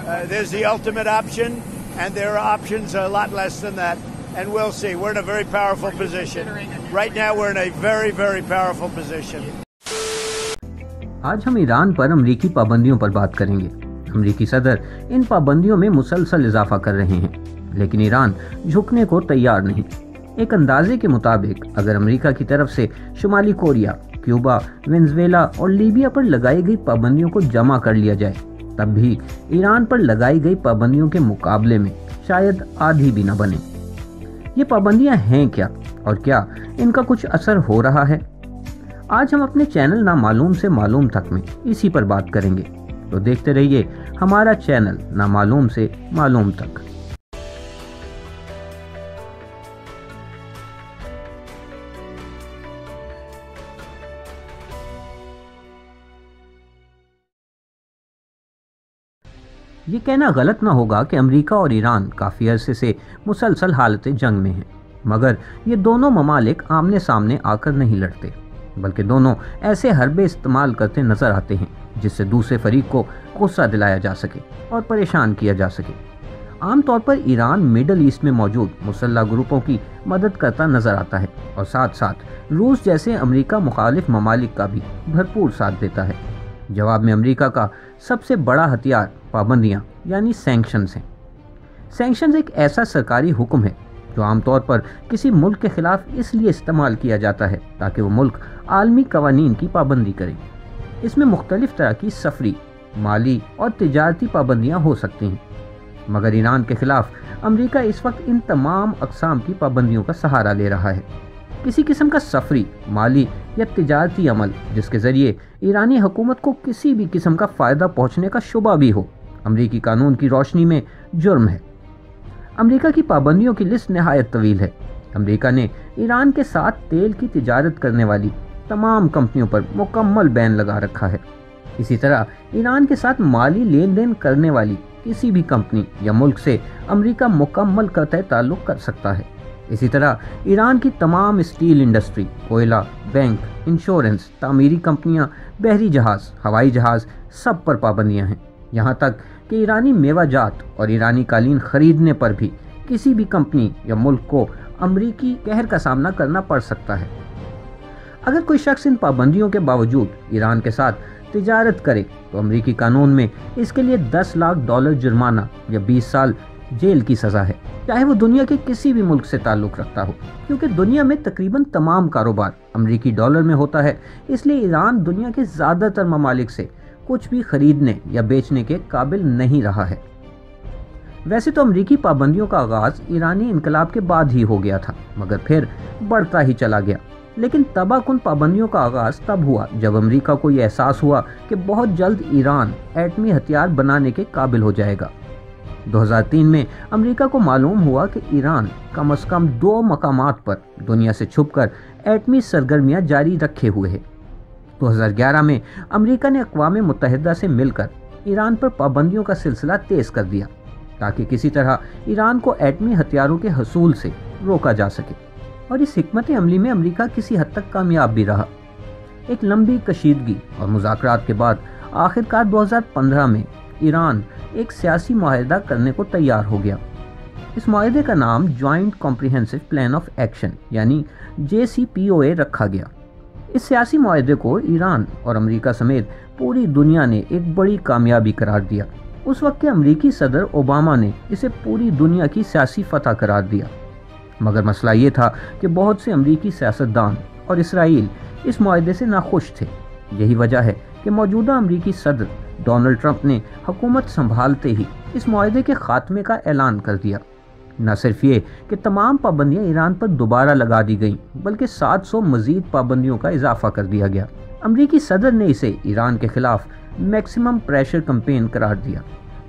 There's the ultimate option, and there are options a lot less than that. And we'll see. We're in a very powerful position. Right now we're in a very, very powerful position. آج ہم ایران پر امریکی پابندیوں پر بات کریں گے۔ امریکی صدر ان پابندیوں میں مسلسل اضافہ کر رہے ہیں، لیکن ایران جھکنے کو تیار نہیں۔ ایک اندازے کے مطابق اگر امریکہ کی طرف سے شمالی کوریا، کیوبا، وینزویلا اور لیبیا پر لگائی گئی پابندیوں کو جمع کر لیا جائے، تب بھی ایران پر لگائی گئی پابندیوں کے مقابلے میں شاید آدھی بھی نہ بنے۔ یہ پابندیاں ہیں کیا اور کیا ان کا کچھ اثر ہو رہا ہے؟ آج ہم اپنے چینل نامعلوم سے معلوم تک میں اسی پر بات کریں گے، تو دیکھتے رہیے ہمارا چینل نامعلوم سے معلوم تک۔ یہ کہنا غلط نہ ہوگا کہ امریکہ اور ایران کافی عرصے سے مسلسل حالت جنگ میں ہیں، مگر یہ دونوں ممالک آمنے سامنے آ کر نہیں لڑتے، بلکہ دونوں ایسے حربے استعمال کرتے نظر آتے ہیں جس سے دوسرے فریق کو غصہ دلایا جا سکے اور پریشان کیا جا سکے۔ عام طور پر ایران مڈل ایسٹ میں موجود مسلح گروپوں کی مدد کرتا نظر آتا ہے اور ساتھ ساتھ روس جیسے امریکہ مخالف ممالک کا بھی بھرپور ساتھ دیتا ہے۔ جواب میں امریکہ کا سب سے بڑا ہتھیار پابندیاں یعنی سینکشنز ہیں۔ سینکشنز ایک ایسا سرکاری حکم ہے جو عام طور پر کسی ملک کے خلاف اس لیے استعمال کیا جاتا ہے تاکہ وہ ملک عالمی قوانین کی پابندی کرے۔ اس میں مختلف طرح کی سفری، مالی اور تجارتی پابندیاں ہو سکتی ہیں، مگر ایران کے خلاف امریکہ اس وقت ان تمام اقسام کی پابندیوں کا سہارا لے رہا ہے۔ کسی قسم کا سفری، مالی یا تجارتی عمل جس کے ذریعے ایرانی حکومت کو کسی بھی قسم کا فائدہ پہنچنے کا شبہ بھی ہو، امریکی قانون کی روشنی میں جرم ہے۔ امریکہ کی پابندیوں کی لسٹ نہایت طویل ہے۔ امریکہ نے ایران کے ساتھ تیل کی تجارت کرنے والی تمام کمپنیوں پر مکمل بین لگا رکھا ہے۔ اسی طرح ایران کے ساتھ مالی لین دین کرنے والی کسی بھی کمپنی یا ملک سے امریکہ مکمل قطع تعلق کر سکتا ہے۔ اسی طرح ایران کی تمام اسٹیل انڈسٹری، کوئلہ، بینک، انشورنس، تعمیری کمپنیاں، بحری جہاز، ہوائی جہاز، سب پر پابندیاں ہیں، یہاں تک کہ ایرانی میوہ جات اور ایرانی قالین خریدنے پر بھی کسی بھی کمپنی یا ملک کو امریکی قہر کا سامنا کرنا پڑ سکتا ہے۔ اگر کوئی شخص ان پابندیوں کے باوجود ایران کے ساتھ تجارت کرے تو امریکی قانون میں اس کے لیے $10 لاکھ جرمانہ یا 20 سال جیل کی سزا ہے، چاہے وہ دنیا کے کسی بھی ملک سے تعلق رکھتا ہو۔ کیونکہ دنیا میں تقریباً تمام کاروبار امریکی ڈالر میں ہوتا ہے، اس لیے ایران دنیا کے زیادہ تر ممالک سے کچھ بھی خریدنے یا بیچنے کے قابل نہیں رہا ہے۔ ویسے تو امریکی پابندیوں کا آغاز ایرانی انقلاب کے بعد ہی ہو گیا تھا، مگر پھر بڑھتا ہی چلا گیا۔ لیکن تباہ کن پابندیوں کا آغاز تب ہوا جب امریکہ کو یہ احساس ہوا کہ بہت جلد ایران ایٹمی ہتھیار بنانے کے قابل ہو جائے گا۔ 2003 میں امریکہ کو معلوم ہوا کہ ایران کم از کم 2 مقامات پر دنیا سے چھپ کر ایٹمی سرگرمیاں جاری رکھے ہوئے ہے۔ 2011 میں امریکہ نے اقوام متحدہ سے مل کر ایران پر پابندیوں کا سلسلہ تیز کر دیا تاکہ کسی طرح ایران کو ایٹمی ہتھیاروں کے حصول سے روکا جا سکے، اور اس حکمت عملی میں امریکہ کسی حد تک کامیاب بھی رہا۔ ایک لمبی کشیدگی اور مذاکرات کے بعد آخرکار 2015 میں ایران ایک سیاسی معاہدہ کرنے کو تیار ہو گیا۔ اس معاہدے کا نام joint comprehensive plan of action یعنی JCPOA رکھا گیا۔ اس سیاسی معاہدے کو ایران اور امریکہ سمیت پوری دنیا نے ایک بڑی کامیابی قرار دیا۔ اس وقت کے امریکی صدر اوباما نے اسے پوری دنیا کی سیاسی فتح قرار دیا، مگر مسئلہ یہ تھا کہ بہت سے امریکی سیاستدان اور اسرائیل اس معاہدے سے ناخوش تھے۔ یہی وجہ ہے کہ موجودہ امریکی صدر ڈونلڈ ٹرمپ نے حکومت سنبھالتے ہی اس معاہدے کے خاتمے کا اعلان کر دیا۔ نہ صرف یہ کہ تمام پابندیاں ایران پر دوبارہ لگا دی گئیں، بلکہ 700 مزید پابندیوں کا اضافہ کر دیا گیا۔ امریکی صدر نے اسے ایران کے خلاف میکسیمم پریشر کمپین قرار دیا۔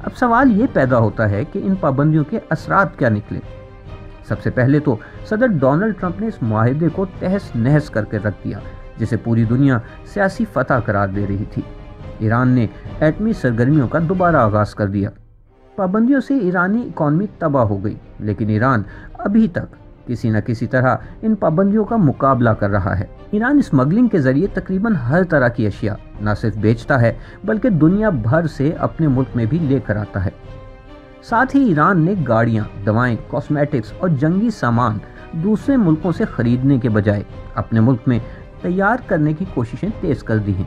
اب سوال یہ پیدا ہوتا ہے کہ ان پابندیوں کے اثرات کیا نکلے۔ سب سے پہلے تو صدر ڈونلڈ ٹرمپ نے اس معاہدے کو تہس نہس کر کے رکھ دیا جسے پوری دنیا سیاسی فتح قرار دے رہی تھی۔ ایران نے ایٹمی سرگرمیوں کا دوبارہ آغاز کر دیا۔ پابندیوں سے ایرانی اکانومی تباہ ہو گئی، لیکن ایران ابھی تک کسی نہ کسی طرح ان پابندیوں کا مقابلہ کر رہا ہے۔ ایران اسمگلنگ کے ذریعے تقریباً ہر طرح کی اشیاء نہ صرف بیچتا ہے بلکہ دنیا بھر سے اپنے ملک میں بھی لے کر آتا ہے۔ ساتھ ہی ایران نے گاڑیاں، دوائیں، کاسمیٹکس اور جنگی سامان دوسرے ملکوں سے خریدنے کے بجائے اپنے ملک میں تیار کرنے کی کوششیں تیز کر دی ہیں۔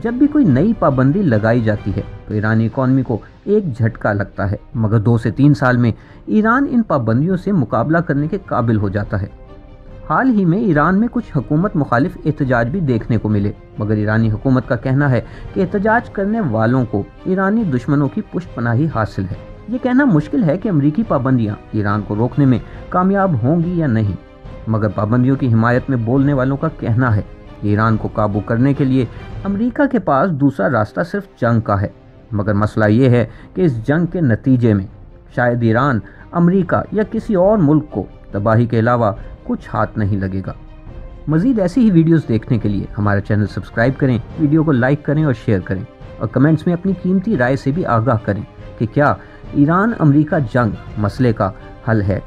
جب بھی کوئی نئی پابندی لگائی جاتی ہے تو ایرانی اکانومی کو ایک جھٹکا لگتا ہے، مگر 2 سے 3 سال میں ایران ان پابندیوں سے مقابلہ کرنے کے قابل ہو جاتا ہے۔ حال ہی میں ایران میں کچھ حکومت مخالف احتجاج بھی دیکھنے کو ملے، مگر ایرانی حکومت کا کہنا ہے کہ احتجاج کرنے والوں کو ایرانی دشمنوں کی پشت پناہی حاصل ہے۔ یہ کہنا مشکل ہے کہ امریکی پابندیاں ایران کو روکنے میں کامیاب ہوں گی یا نہیں، مگر پابندیوں کی حمایت میں بولنے والوں کا کہنا ہے کہ ایران کو قابو کرنے کے لیے امریکہ کے پاس دوسرا راستہ صرف جنگ کا ہے، مگر مسئلہ یہ ہے کہ اس جنگ کے نتیجے میں شاید ایران، امریکہ یا کسی اور ملک کو تباہی کے علاوہ کچھ ہاتھ نہیں لگے گا۔ مزید ایسی ہی ویڈیوز دیکھنے کے لیے ہمارا چینل سبسکرائب کریں، ویڈیو کو لائک کریں اور شیئر کریں، اور کمنٹس میں اپنی قیمتی رائے سے بھی آگاہ کریں کہ کیا ایران امریکہ جنگ مسئلے کا حل ہے